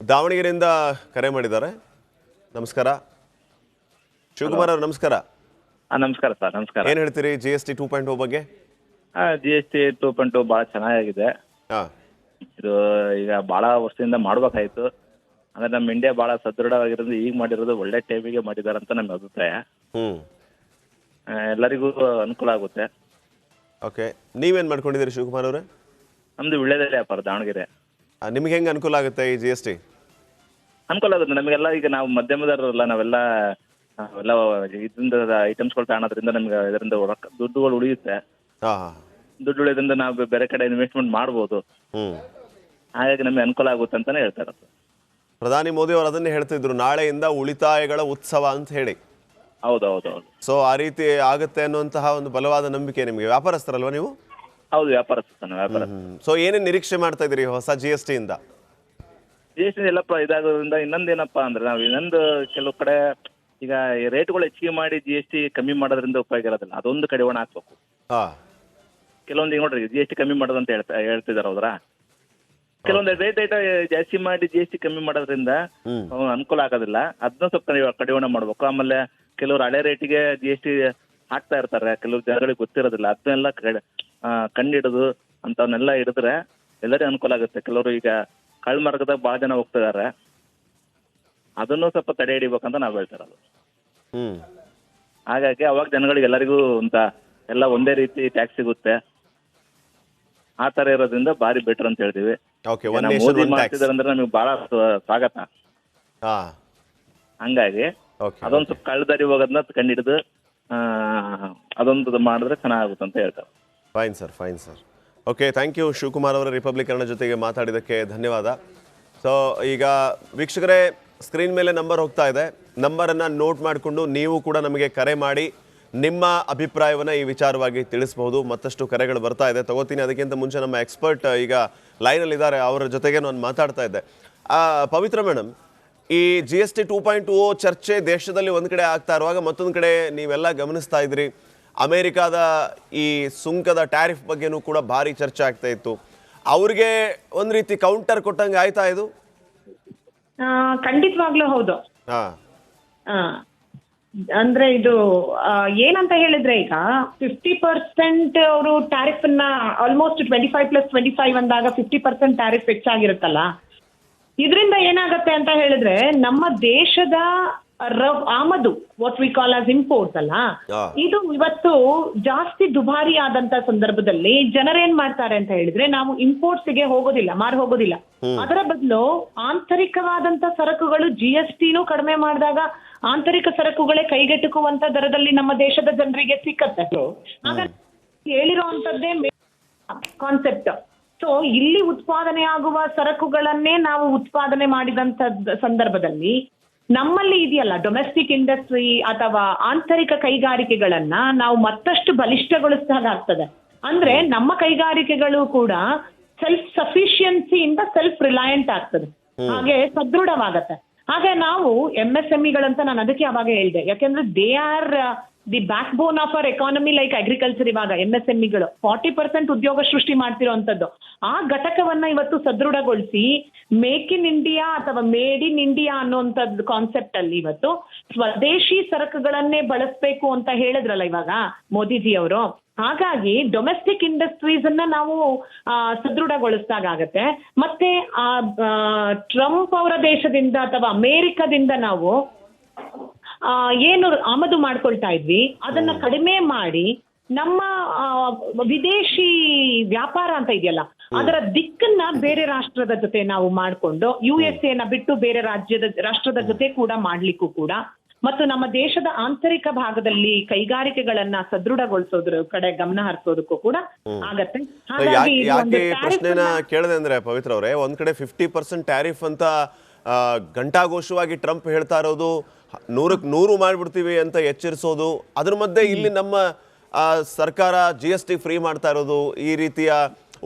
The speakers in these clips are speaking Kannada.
ದಾವಣಗೆರೆಯಿಂದ ಕರೆ ಮಾಡಿದ್ದಾರೆ. ನಮಸ್ಕಾರ ಶಿವಕುಮಾರ್ ಅವರು, ನಮಸ್ಕಾರ. ನಮಸ್ಕಾರ ಸರ್. ನಮಸ್ಕಾರ. ಏನು ಹೇಳ್ತೀರಿ GST 2.0 ಬಗ್ಗೆ? GST 2.0 ಭಾಳ ಚೆನ್ನಾಗಿದೆ. ಇದು ಈಗ ಭಾಳ ವರ್ಷದಿಂದ ಮಾಡ್ಬೇಕಾಯ್ತು. ಅಂದ್ರೆ ನಮ್ಮ ಇಂಡಿಯಾ ಭಾಳ ಸದೃಢವಾಗಿರೋದು ಈಗ ಮಾಡಿರೋದು ಒಳ್ಳೆ ಟೈಮಿಗೆ ಮಾಡಿದ್ದಾರೆ ಅಂತ ನಮ್ಮ ಅಭಿಪ್ರಾಯ. ಎಲ್ಲರಿಗೂ ಅನುಕೂಲ ಆಗುತ್ತೆ. ಓಕೆ, ನೀವೇನು ಮಾಡ್ಕೊಂಡಿದ್ದೀರಿ ಶಿವಕುಮಾರ್ ಅವರೇ? ನಮ್ದು ವಿಳ್ಯದೆಲೆ ವ್ಯಾಪಾರ, ದಾವಣಗೆರೆ. ನಿಮ್ಗೆ ಹೆಂಗೆ ಅನುಕೂಲ ಆಗುತ್ತೆ ಈ GST? ಅನುಕೂಲ ಆಗುತ್ತೆ ನಮಗೆಲ್ಲ. ಈಗ ನಾವು ಮಧ್ಯಮದಾರರಲ್ಲ, ನಾವೆಲ್ಲ ಇದರಿಂದ ಐಟಮ್ಸ್ಗಳು ತಗೊಳೋದ್ರಿಂದ ನಮ್ಗೆ ಇದರಿಂದ ದುಡ್ಡುಗಳು ಉಳಿಯುತ್ತೆ. ದುಡ್ಡು ಉಳಿಯೋದ್ರಿಂದ ನಾವು ಬೇರೆ ಕಡೆ ಇನ್ವೆಸ್ಟ್ಮೆಂಟ್ ಮಾಡ್ಬೋದು. ಹಾಗಾಗಿ ನಮಗೆ ಅನುಕೂಲ ಆಗುತ್ತೆ ಅಂತಾನೆ ಹೇಳ್ತಾರೆ. ಪ್ರಧಾನಿ ಮೋದಿ ಅವರು ಅದನ್ನೇ ಹೇಳ್ತಿದ್ರು, ನಾಳೆಯಿಂದ ಉಳಿತಾಯಗಳ ಉತ್ಸವ ಅಂತ ಹೇಳಿ. ಹೌದು. ಸೊ ಆ ರೀತಿ ಆಗುತ್ತೆ ಅನ್ನುವಂತಹ ಒಂದು ಬಲವಾದ ನಂಬಿಕೆ ನಿಮಗೆ. ವ್ಯಾಪಾರಸ್ಥರಲ್ವಾ ನೀವು? ಹೌದು, ವ್ಯಾಪಾರ. ಸೊ ಏನೇನು ನಿರೀಕ್ಷೆ ಮಾಡ್ತಾ ಇದ್ದೀರಿ ಹೊಸ GST ಇಂದ? GST ಎಲ್ಲಪ್ಪ ಇದಾಗೋದ್ರಿಂದ ಇನ್ನೊಂದೇನಪ್ಪ ಅಂದ್ರೆ, ನಾವು ಇನ್ನೊಂದು ಕೆಲವು ಕಡೆ ಈಗ ರೇಟ್ಗಳು ಹೆಚ್ಚಿಗೆ ಮಾಡಿ GST ಕಮ್ಮಿ ಮಾಡೋದ್ರಿಂದ ಉಪಯೋಗ ಇರೋದಿಲ್ಲ. ಅದೊಂದು ಕಡಿವಾಣ ಹಾಕ್ಬೇಕು. ಕೆಲವೊಂದು ಈಗ ನೋಡ್ರಿ, GST ಕಮ್ಮಿ ಮಾಡೋದು ಅಂತ ಹೇಳ್ತಿದಾರೆ. ಹೌದ್ರಾ? ಕೆಲವೊಂದು ರೇಟ್ ಜಾಸ್ತಿ ಮಾಡಿ GST ಕಮ್ಮಿ ಮಾಡೋದ್ರಿಂದ ಅನುಕೂಲ ಆಗೋದಿಲ್ಲ. ಅದನ್ನ ಸ್ವಲ್ಪ ಕಡಿವಾಣ ಮಾಡ್ಬೇಕು. ಆಮೇಲೆ ಕೆಲವರು ಹಳೆ ರೇಟಿಗೆ GST ಹಾಕ್ತಾ ಇರ್ತಾರೆ, ಕೆಲವು ಜನಗಳಿಗೆ ಗೊತ್ತಿರೋದಿಲ್ಲ. ಅದನ್ನೆಲ್ಲ ಕಂಡಿಡಿದು ಅಂತವನ್ನೆಲ್ಲ ಹಿಡಿದ್ರೆ ಎಲ್ಲರಿಗೂ ಅನುಕೂಲ ಆಗುತ್ತೆ. ಕೆಲವರು ಈಗ ಕಳ್ಳ ಮಾರ್ಗದಾಗ ಭಾಳ ಜನ ಹೋಗ್ತಿದ್ದಾರೆ, ಅದನ್ನು ಸ್ವಲ್ಪ ತಡೆ ಹಿಡಿಬೇಕಂತ ನಾವು ಹೇಳ್ತಿರೋದು. ಹಾಗಾಗಿ ಅವಾಗ ಜನಗಳಿಗೆ ಎಲ್ಲರಿಗೂ ಅಂತ ಎಲ್ಲ ಒಂದೇ ರೀತಿ ಟ್ಯಾಕ್ಸ್ ಸಿಗುತ್ತೆ. ಆ ತರ ಇರೋದ್ರಿಂದ ಭಾರಿ ಬೆಟರ್ ಅಂತ ಹೇಳ್ತೀವಿ. ಮೋದಿ ಮಾಡ್ತಿದಾರೆ ಅಂದ್ರೆ ನಮಗೆ ಬಹಳ ಸ್ವಾಗತ. ಹಂಗಾಗಿ ಅದೊಂದು ಸ್ವಲ್ಪ ಕಳ್ಳದಾರಿ ಹೋಗೋದನ್ನ ಕಂಡಿಡಿದು ಅದೊಂದು ಮಾಡಿದ್ರೆ ಚೆನ್ನಾಗುತ್ತೆ ಅಂತ ಹೇಳ್ತಾರೆ. Fine sir. Okay, thank you Shivakumar ಅವರ ರಿಪಬ್ಲಿಕ್ ಕನ್ನಡ ಜೊತೆಗೆ ಮಾತಾಡಿದ್ದಕ್ಕೆ ಧನ್ಯವಾದ. ಸೊ ಈಗ ವೀಕ್ಷಕರೇ, ಸ್ಕ್ರೀನ್ ಮೇಲೆ ನಂಬರ್ ಹೋಗ್ತಾ ಇದೆ. ನಂಬರನ್ನು ನೋಟ್ ಮಾಡಿಕೊಂಡು ನೀವು ಕೂಡ ನಮಗೆ ಕರೆ ಮಾಡಿ ನಿಮ್ಮ ಅಭಿಪ್ರಾಯವನ್ನು ಈ ವಿಚಾರವಾಗಿ ತಿಳಿಸಬಹುದು. ಮತ್ತಷ್ಟು ಕರೆಗಳು ಬರ್ತಾ ಇದೆ, ತಗೋತೀನಿ. ಅದಕ್ಕಿಂತ ಮುಂಚೆ ನಮ್ಮ ಎಕ್ಸ್ಪರ್ಟ್ ಈಗ ಲೈನಲ್ಲಿದ್ದಾರೆ, ಅವರ ಜೊತೆಗೆ ನಾನು ಮಾತಾಡ್ತಾ ಇದ್ದೆ. ಪವಿತ್ರ ಮೇಡಮ್, ಈ GST 2.0 ಚರ್ಚೆ ದೇಶದಲ್ಲಿ ಒಂದು ಕಡೆ ಆಗ್ತಾ ಇರುವಾಗ ಮತ್ತೊಂದು ಕಡೆ ನೀವೆಲ್ಲ ಗಮನಿಸ್ತಾ ಇದ್ರಿ, ಅಮೇರಿಕಾದ ಈ ಸುಂಕದ ಟ್ಯಾರಿಫ್ ಬಗ್ಗೆನೂ ಕೂಡ ಭಾರಿ ಚರ್ಚೆ ಆಗ್ತಾ ಇತ್ತು. ಅವ್ರಿಗೆ ಒಂದು ರೀತಿ ಕೌಂಟರ್ ಕೊಟ್ಟಂಗೆ ಆಯ್ತಾ ಇದು? ಖಂಡಿತವಾಗ್ಲೂ ಹೌದು. ಅಂದ್ರೆ ಇದು ಏನಂತ ಹೇಳಿದ್ರೆ, ಈಗ 50% ಅವರು ಟ್ಯಾರಿಫ್ ಅನ್ನ ಆಲ್ಮೋಸ್ಟ್ 25+25 ಅಂದಾಗ 50% ಟ್ಯಾರಿಫ್ ಹೆಚ್ಚಾಗಿರುತ್ತಲ್ಲ. ಇದರಿಂದ ಏನಾಗತ್ತೆ ಅಂತ ಹೇಳಿದ್ರೆ, ನಮ್ಮ ದೇಶದ ಆಮದು, what we call as imports ಅಲ್ಲ, ಇದು ಇವತ್ತು ಜಾಸ್ತಿ ದುಬಾರಿ ಆದಂತ ಸಂದರ್ಭದಲ್ಲಿ ಜನರೇನ್ ಮಾಡ್ತಾರೆ ಅಂತ ಹೇಳಿದ್ರೆ, ನಾವು ಇಂಪೋರ್ಟ್ಸ್ ಗೆ ಹೋಗೋದಿಲ್ಲ, ಮಾರು ಹೋಗೋದಿಲ್ಲ. ಅದರ ಬದಲು ಆಂತರಿಕವಾದಂತ ಸರಕುಗಳು GSTನೂ ಕಡಿಮೆ ಮಾಡಿದಾಗ ಆಂತರಿಕ ಸರಕುಗಳೇ ಕೈಗೆಟುಕುವಂತ ದರದಲ್ಲಿ ನಮ್ಮ ದೇಶದ ಜನರಿಗೆ ಸಿಕ್ಕತ್ತೆ. ಹಾಗಾಗಿ ಹೇಳಿರುವಂತದ್ದೇ ಕಾನ್ಸೆಪ್ಟ್. ಸೊ ಇಲ್ಲಿ ಉತ್ಪಾದನೆ ಆಗುವ ಸರಕುಗಳನ್ನೇ ನಾವು ಉತ್ಪಾದನೆ ಮಾಡಿದಂತ ಸಂದರ್ಭದಲ್ಲಿ ನಮ್ಮಲ್ಲಿ ಇದೆಯಲ್ಲ ಡೊಮೆಸ್ಟಿಕ್ ಇಂಡಸ್ಟ್ರಿ ಅಥವಾ ಆಂತರಿಕ ಕೈಗಾರಿಕೆಗಳನ್ನ ನಾವು ಮತ್ತಷ್ಟು ಬಲಿಷ್ಠಗೊಳಿಸಿದಾಗ್ತದೆ. ಅಂದ್ರೆ ನಮ್ಮ ಕೈಗಾರಿಕೆಗಳು ಕೂಡ ಸೆಲ್ಫ್ ಸಫಿಷಿಯನ್ಸಿಯಿಂದ ಸೆಲ್ಫ್ ರಿಲಯಂಟ್ ಆಗ್ತದೆ, ಹಾಗೆ ಸದೃಢವಾಗತ್ತೆ. ಹಾಗೆ ನಾವು MSMEಗಳಂತ ನಾನು ಅದಕ್ಕೆ ಅವಾಗ ಹೇಳಿದೆ, ಯಾಕೆಂದ್ರೆ they are the back bone of our economy. Like agriculture, ಇವಾಗ MSMEಗಳು 40% ಉದ್ಯೋಗ ಸೃಷ್ಟಿ ಮಾಡ್ತಿರೋಂಥದ್ದು. ಆ ಘಟಕವನ್ನ ಇವತ್ತು ಸದೃಢಗೊಳಿಸಿ ಮೇಕ್ ಇನ್ ಇಂಡಿಯಾ ಅಥವಾ ಮೇಡ್ ಇನ್ ಇಂಡಿಯಾ ಅನ್ನೋಂಥದ್ದು ಕಾನ್ಸೆಪ್ಟ್ ಅಲ್ಲಿ ಇವತ್ತು ಸ್ವದೇಶಿ ಸರಕುಗಳನ್ನೇ ಬಳಸಬೇಕು ಅಂತ ಹೇಳಿದ್ರಲ್ಲ ಇವಾಗ ಮೋದಿಜಿ ಅವರು. ಹಾಗಾಗಿ ಡೊಮೆಸ್ಟಿಕ್ ಇಂಡಸ್ಟ್ರೀಸ್ ಅನ್ನ ನಾವು ಸದೃಢಗೊಳಿಸಿದಾಗತ್ತೆ. ಮತ್ತೆ ಟ್ರಂಪ್ ಅವರ ದೇಶದಿಂದ ಅಥವಾ ಅಮೇರಿಕದಿಂದ ನಾವು ಏನು ಆಮದು ಮಾಡ್ಕೊಳ್ತಾ ಇದ್ವಿ ಅದನ್ನ ಕಡಿಮೆ ಮಾಡಿ ನಮ್ಮ ವಿದೇಶಿ ವ್ಯಾಪಾರ ಅಂತ ಇದೆಯಲ್ಲ ಅದರ ದಿಕ್ಕನ್ನ ಬೇರೆ ರಾಷ್ಟ್ರದ ಜೊತೆ ನಾವು ಮಾಡಿಕೊಂಡು USA ನ ಬಿಟ್ಟು ಬೇರೆ ರಾಷ್ಟ್ರದ ಜೊತೆ ಕೂಡ ಮಾಡ್ಲಿಕ್ಕೂ ಕೂಡ, ಮತ್ತು ನಮ್ಮ ದೇಶದ ಆಂತರಿಕ ಭಾಗದಲ್ಲಿ ಕೈಗಾರಿಕೆಗಳನ್ನ ಸದೃಢಗೊಳಿಸೋದ್ರ ಕಡೆ ಗಮನ ಹರಿಸೋದಕ್ಕೂ ಕೂಡ ಆಗತ್ತೆ. ಯಾಕೆ ಪ್ರಶ್ನೆನ ಕೇಳಿದೆ ಅಂದ್ರೆ ಪವಿತ್ರ ಅವರೇ, ಒಂದ್ ಕಡೆ 50% ಟ್ಯಾರಿಫ್ ಅಂತ ಘಂಟಾಘೋಷವಾಗಿ ಟ್ರಂಪ್ ಹೇಳ್ತಾ ಇರೋದು, 100ಕ್ಕೆ 100 ಮಾಡಿಬಿಡ್ತೀವಿ ಅಂತ ಎಚ್ಚರಿಸೋದು, ಅದ್ರ ಮಧ್ಯೆ ಇಲ್ಲಿ ನಮ್ಮ ಸರ್ಕಾರ GST ಫ್ರೀ ಮಾಡ್ತಾ ಇರೋದು, ಈ ರೀತಿಯ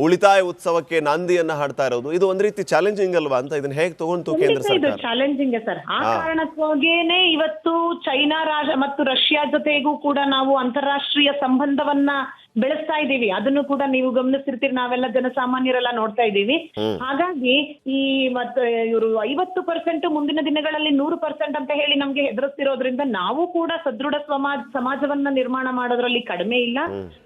ಉಳಿತಾಯ ಉತ್ಸವಕ್ಕೆ ನಾಂದಿಯನ್ನ ಹಾಡ್ತಾ ಇರೋದು, ಇದು ಒಂದ್ ರೀತಿ ಚಾಲೆಂಜಿಂಗ್ ಅಲ್ವಾ ಅಂತ? ಇದನ್ನ ಹೇಗೆ ತಗೊಂಡು ಕೇಂದ್ರ ಸರ್ಕಾರ? Challenging sir. ಆ ಕಾರಣಕ್ಕಾಗಿಯೇ ಇವತ್ತು ಚೈನಾ ಮತ್ತು ರಷ್ಯಾ ಜೊತೆಗೂ ಕೂಡ ನಾವು ಅಂತಾರಾಷ್ಟ್ರೀಯ ಸಂಬಂಧವನ್ನ ಬೆಳೆಸ್ತಾ ಇದ್ದೀವಿ. ಅದನ್ನು ಕೂಡ ನೀವು ಗಮನಿಸಿರ್ತೀರಿ, ನಾವೆಲ್ಲ ಜನಸಾಮಾನ್ಯರೆಲ್ಲ ನೋಡ್ತಾ ಇದ್ದೀವಿ. ಹಾಗಾಗಿ ಈ ಮತ್ತೆ ಇವರು 50% ಮುಂದಿನ ದಿನಗಳಲ್ಲಿ 100% ಅಂತ ಹೇಳಿ ನಮ್ಗೆ ಹೆದರಿಸ್ತಿರೋದ್ರಿಂದ ನಾವು ಕೂಡ ಸದೃಢ ಸಮಾಜವನ್ನ ನಿರ್ಮಾಣ ಮಾಡೋದ್ರಲ್ಲಿ ಕಡಿಮೆ ಇಲ್ಲ.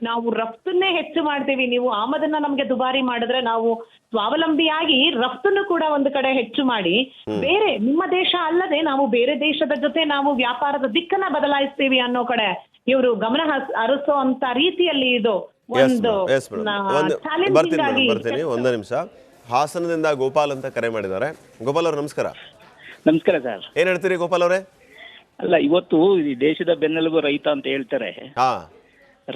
ನಾವು ರಫ್ತನ್ನೇ ಹೆಚ್ಚು ಮಾಡ್ತೀವಿ. ನೀವು ಆಮದನ್ನ ನಮ್ಗೆ ದುಬಾರಿ ಮಾಡಿದ್ರೆ ನಾವು ಸ್ವಾವಲಂಬಿಯಾಗಿ ರಫ್ತನ್ನು ಕೂಡ ಒಂದು ಕಡೆ ಹೆಚ್ಚು ಮಾಡಿ ಬೇರೆ ನಿಮ್ಮ ದೇಶ ಅಲ್ಲದೆ ನಾವು ಬೇರೆ ದೇಶದ ಜೊತೆ ನಾವು ವ್ಯಾಪಾರದ ದಿಕ್ಕನ್ನ ಬದಲಾಯಿಸ್ತೀವಿ ಅನ್ನೋ ಕಡೆ ಇವರು ಗಮನ ಹರಿಸೋ ಅಂತ ರೀತಿಯಲ್ಲಿ ಇದು ಒಂದು ಬರ್ತೀನಿ ಬರ್ತೀನಿ. ಒಂದೇ ನಿಮಿಷ. ಹಾಸನದಿಂದ ಗೋಪಾಲ್ ಅಂತ ಕರೆ ಮಾಡಿದ್ದಾರೆ. ಗೋಪಾಲ್ ಅವ್ರು ನಮಸ್ಕಾರ. ನಮಸ್ಕಾರ ಸರ್. ಏನ್ ಹೇಳ್ತೀರಿ ಗೋಪಾಲ್ ಅವರೇ? ಅಲ್ಲ, ಇವತ್ತು ಈ ದೇಶದ ಬೆನ್ನೆಲುಬು ರೈತ ಅಂತ ಹೇಳ್ತಾರೆ.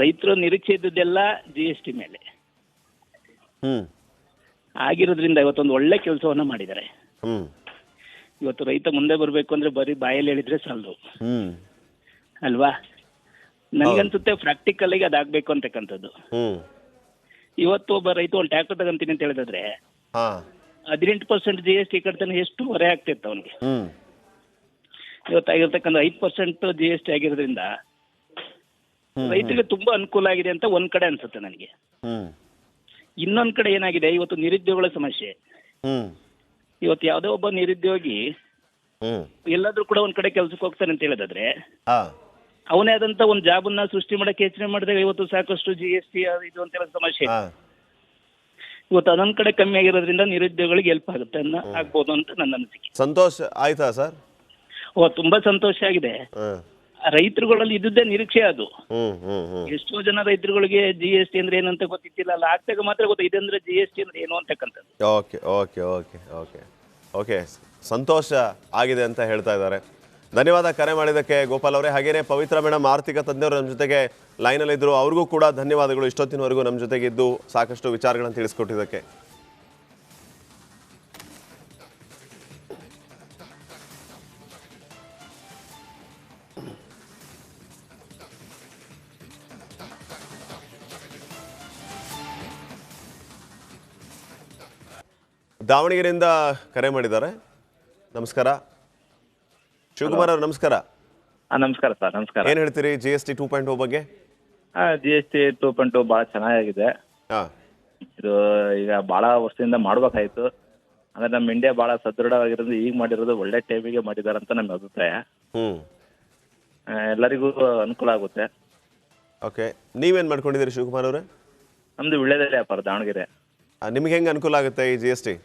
ರೈತರು ನಿರೀಕ್ಷೆ ಇದ್ದದ್ದೆಲ್ಲ GST ಮೇಲೆ ಆಗಿರೋದ್ರಿಂದ ಇವತ್ತೊಂದು ಒಳ್ಳೆ ಕೆಲಸವನ್ನ ಮಾಡಿದ್ದಾರೆ. ಇವತ್ತು ರೈತ ಮುಂದೆ ಬರಬೇಕು ಅಂದ್ರೆ ಬರೀ ಬಾಯಲ್ಲಿ ಹೇಳಿದ್ರೆ ಸಾಲದು ಅಲ್ವಾ? ನನ್ಗನ್ಸುತ್ತೆ ಪ್ರಾಕ್ಟಿಕಲ್ ಆಗಿ ಅದಾಗಬೇಕು ಅಂತಕ್ಕಂಥದ್ದು. ಇವತ್ತು ಒಬ್ಬ ರೈತ ಒಂದು ಟ್ರ್ಯಾಕ್ಟರ್ ತಗೊಂತೀನಿ ಅಂತ ಹೇಳಿದ್ರೆ 18% GST ಕಟ್ತಾನೆ ಎಷ್ಟು ಹೊರೆ ಆಗ್ತಿತ್ತು ಅವನಿಗೆ. ಇವತ್ತಾಗಿರ್ತಕ್ಕಂಥ 5% GST ಆಗಿರೋದ್ರಿಂದ ರೈತರಿಗೆ ತುಂಬಾ ಅನುಕೂಲ ಆಗಿದೆ ಅಂತ ಒಂದ್ ಕಡೆ ಅನ್ಸುತ್ತೆ ನನಗೆ. ಇನ್ನೊಂದ್ ಕಡೆ ಏನಾಗಿದೆ, ಇವತ್ತು ನಿರುದ್ಯೋಗಗಳ ಸಮಸ್ಯೆ. ಇವತ್ತು ಯಾವುದೋ ಒಬ್ಬ ನಿರುದ್ಯೋಗಿ ಎಲ್ಲಾದ್ರೂ ಕೂಡ ಒಂದ್ ಕಡೆ ಕೆಲ್ಸಕ್ಕೆ ಹೋಗ್ತಾನೆ ಅಂತ ಹೇಳಿದ್ರೆ ಅವನೇ ಆದಂತ ಒಂದು ಜಾಬ್ ಅನ್ನ ಸೃಷ್ಟಿ ಮಾಡಕ್ಕೆ ಯೋಚನೆ ಮಾಡಿದಾಗ ಇವತ್ತು ಸಾಕಷ್ಟು GST ಇದು ಅಂತೆಲ್ಲ ಸಮಸ್ಯೆ. ಇವತ್ತು ಅದೊಂದ್ ಕಡೆ ಕಮ್ಮಿ ಆಗಿರೋದ್ರಿಂದ ನಿರುದ್ಯೋಗಿಗಳಿಗೆ ಹೆಲ್ಪ್ ಆಗುತ್ತೆ ಆಗ್ಬೋದು ಅಂತ ನನ್ನ ಅನಿಸಿಕೆ. ಸಂತೋಷ ಆಯ್ತಾ ಸರ್? ತುಂಬಾ ಸಂತೋಷ ಆಗಿದೆ. ರೈತರುಗಳಲ್ಲಿ ಇದ್ದೇ ನಿರೀಕ್ಷೆ ಅದು. ಎಷ್ಟೋ ಜನ ರೈತರುಗಳಿಗೆ GST ಅಂದ್ರೆ ಏನಂತ ಗೊತ್ತಿತ್ತಿಲ್ಲ, ಅಲ್ಲ ಆಗ್ತಾಗ ಮಾತ್ರ ಗೊತ್ತಾಗಿದೆ ಅಂದ್ರೆ GST ಅಂದ್ರೆ ಏನು ಅಂತಕ್ಕಂಥದ್ದು. Okay okay okay okay okay ಸಂತೋಷ ಆಗಿದೆ ಅಂತ ಹೇಳ್ತಾ ಇದ್ದಾರೆ. ಧನ್ಯವಾದ ಕರೆ ಮಾಡಿದ್ದಕ್ಕೆ ಗೋಪಾಲ್ ಅವರೇ. ಹಾಗೇನೆ ಪವಿತ್ರ ಮೇಡಮ್ ಆರ್ಥಿಕ ತಜ್ಞರು ನಮ್ಮ ಜೊತೆಗೆ ಲೈನಲ್ಲಿ ಇದ್ರು, ಅವ್ರಿಗೂ ಕೂಡ ಧನ್ಯವಾದಗಳು. ಇಷ್ಟೊತ್ತಿನವರೆಗೂ ನಮ್ಮ ಜೊತೆಗೆ ಇದ್ದು ಸಾಕಷ್ಟು ವಿಚಾರಗಳನ್ನು ತಿಳಿಸ್ಕೊಟ್ಟಿದ್ದಕ್ಕೆ. ದಾವಣಗೆರೆಯಿಂದ ಕರೆ ಮಾಡಿದ್ದಾರೆ. ನಮಸ್ಕಾರ ಶಿವಕುಮಾರ್ ಅವರು. ನಮಸ್ಕಾರ. ನಮಸ್ಕಾರ ಸರ್. ನಮಸ್ಕಾರ. ಏನ್ ಹೇಳ್ತೀರಿ GST 2.0 ಬಗ್ಗೆ? GST 2.0 ಬಹಳ ಚೆನ್ನಾಗಿದೆ. ಇದು ಈಗ ಬಹಳ ವರ್ಷದಿಂದ ಮಾಡ್ಬೇಕಾಯ್ತು. ಅಂದ್ರೆ ನಮ್ಮ ಇಂಡಿಯಾ ಬಹಳ ಸದೃಢವಾಗಿರೋದು ಈಗ ಮಾಡಿರೋದು ಒಳ್ಳೆ ಟೈಮಿಗೆ ಮಾಡಿದಾರೆ ಅಂತ ನಮ್ಮ ಅಭಿಪ್ರಾಯ. ಎಲ್ಲರಿಗೂ ಅನುಕೂಲ ಆಗುತ್ತೆ. ಓಕೆ, ನೀವೇನ್ ಮಾಡ್ಕೊಂಡಿದ್ದೀರಿ ಶಿವಕುಮಾರ್ ಅವರೇ? ನಮ್ದು ವಿಳ್ಯದೆಲೆ ವ್ಯಾಪಾರ, ದಾವಣಗೆರೆ. ನಿಮ್ಗೆ ಹೆಂಗೆ ಅನುಕೂಲ ಆಗುತ್ತೆ ಈ GST?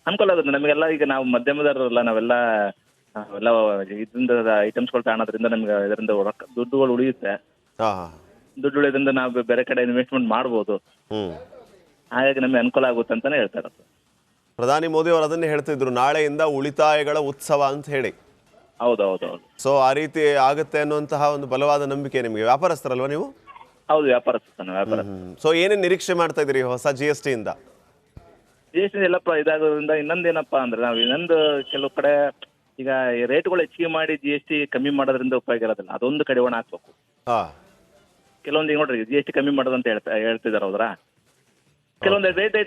ಅನುಕೂಲ ಆಗುತ್ತೆ ನಮಗೆಲ್ಲ. ಈಗ ನಾವು ಮಧ್ಯಮದವರಲ್ಲ, ನಾವೆಲ್ಲ ಇದರಿಂದ ಐಟಮ್ಸ್ಗಳು ಕಾಣೋದ್ರಿಂದ ನಮ್ಗೆ ಇದರಿಂದ ದುಡ್ಡುಗಳು ಉಳಿಯುತ್ತೆ. ದುಡ್ಡು ಉಳಿಯೋದ್ರಿಂದ ನಾವು ಬೇರೆ ಕಡೆ ಇನ್ವೆಸ್ಟ್ಮೆಂಟ್ ಮಾಡ್ಬೋದು. ಹಾಗಾಗಿ ನಮಗೆ ಅನುಕೂಲ ಆಗುತ್ತೆ ಅಂತಾನೆ ಹೇಳ್ತಾ ಇರೋದು. ಪ್ರಧಾನಿ ಮೋದಿ ಅವರು ಅದನ್ನೇ ಹೇಳ್ತಿದ್ರು, ನಾಳೆಯಿಂದ ಉಳಿತಾಯಗಳ ಉತ್ಸವ ಅಂತ ಹೇಳಿ. ಹೌದು. ಸೊ ಆ ರೀತಿ ಆಗುತ್ತೆ ಅನ್ನುವಂತಹ ಒಂದು ಬಲವಾದ ನಂಬಿಕೆ ನಿಮಗೆ. ವ್ಯಾಪಾರಸ್ಥರಲ್ವಾ ನೀವು? ಹೌದು, ವ್ಯಾಪಾರ. ಸೊ ಏನೇನು ನಿರೀಕ್ಷೆ ಮಾಡ್ತಾ ಇದ್ದೀರಿ ಹೊಸ GST ಇಂದ? GST ಎಲ್ಲಪ್ಪ ಇದಾಗೋದ್ರಿಂದ ಇನ್ನೊಂದೇನಪ್ಪಾ ಅಂದ್ರೆ ನಾವು ಇನ್ನೊಂದು ಕೆಲವು ಕಡೆ ಈಗ ರೇಟ್ಗಳು ಹೆಚ್ಚಿಗೆ ಮಾಡಿ GST ಕಮ್ಮಿ ಮಾಡೋದ್ರಿಂದ ಉಪಯೋಗ ಇರೋದಿಲ್ಲ. ಅದೊಂದು ಕಡಿವಾಣ ಹಾಕ್ಬೇಕು. ಕೆಲವೊಂದು ಈಗ ನೋಡ್ರಿ GST ಕಮ್ಮಿ ಮಾಡೋದಂತ ಹೇಳ್ತಿದಾರೆ. ಹೌದ್ರಾ? ಕೆಲವೊಂದು ರೇಟ್